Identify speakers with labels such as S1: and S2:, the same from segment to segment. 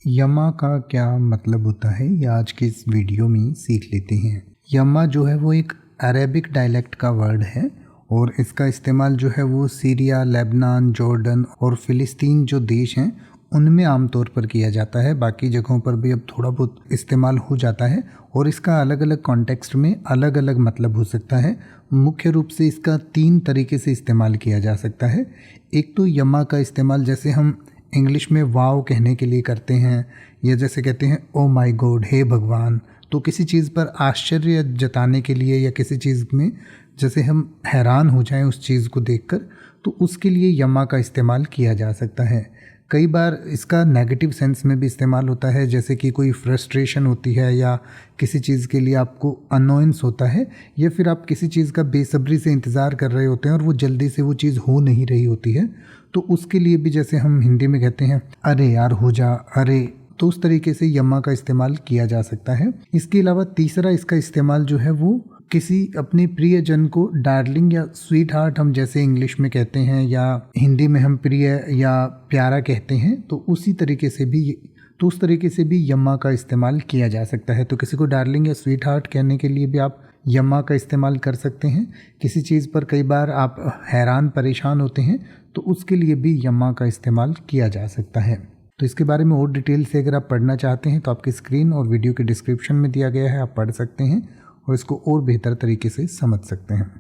S1: यम्मा का क्या मतलब होता है ये आज के इस वीडियो में सीख लेते हैं। यम्मा जो है वो एक अरेबिक डायलेक्ट का वर्ड है और इसका इस्तेमाल जो है वो सीरिया, लेबनान, जॉर्डन और फ़िलिस्तीन जो देश हैं उनमें आमतौर पर किया जाता है। बाकी जगहों पर भी अब थोड़ा बहुत इस्तेमाल हो जाता है और इसका अलग अलग कॉन्टेक्स्ट में अलग अलग मतलब हो सकता है। मुख्य रूप से इसका 3 तरीके से इस्तेमाल किया जा सकता है। एक तो यम्मा का इस्तेमाल जैसे हम इंग्लिश में वाव कहने के लिए करते हैं, या जैसे कहते हैं ओ माय गॉड, हे भगवान। तो किसी चीज़ पर आश्चर्य जताने के लिए या किसी चीज़ में जैसे हम हैरान हो जाएं उस चीज़ को देखकर, तो उसके लिए यम्मा का इस्तेमाल किया जा सकता है। कई बार इसका नेगेटिव सेंस में भी इस्तेमाल होता है, जैसे कि कोई फ्रस्ट्रेशन होती है या किसी चीज़ के लिए आपको अनोइंस होता है, या फिर आप किसी चीज़ का बेसब्री से इंतज़ार कर रहे होते हैं और वो जल्दी से वो चीज़ हो नहीं रही होती है, तो उसके लिए भी जैसे हम हिंदी में कहते हैं अरे यार हो जा, अरे, तो उस तरीके से यम्मा का इस्तेमाल किया जा सकता है। इसके अलावा तीसरा इसका इस्तेमाल जो है वो किसी अपने प्रियजन को डार्लिंग या स्वीट हार्ट हम जैसे इंग्लिश में कहते हैं या हिंदी में हम प्रिय या प्यारा कहते हैं, तो उसी तरीके से भी उस तरीके से भी यम्मा का इस्तेमाल किया जा सकता है। तो किसी को डार्लिंग या स्वीट हार्ट कहने के लिए भी आप यम्मा का इस्तेमाल कर सकते हैं। किसी चीज़ पर कई बार आप हैरान परेशान होते हैं तो उसके लिए भी यम्मा का इस्तेमाल किया जा सकता है। तो इसके बारे में और डिटेल से अगर आप पढ़ना चाहते हैं तो आपकी स्क्रीन और वीडियो के डिस्क्रिप्शन में दिया गया है, आप पढ़ सकते हैं और इसको और बेहतर तरीके से समझ सकते हैं।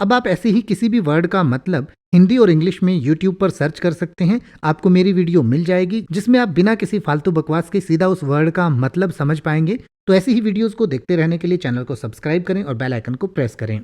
S2: अब आप ऐसे ही किसी भी वर्ड का मतलब हिंदी और इंग्लिश में YouTube पर सर्च कर सकते हैं। आपको मेरी वीडियो मिल जाएगी जिसमें आप बिना किसी फालतू बकवास के सीधा उस वर्ड का मतलब समझ पाएंगे। तो ऐसी ही वीडियोस को देखते रहने के लिए चैनल को सब्सक्राइब करें और बेल आइकन को प्रेस करें।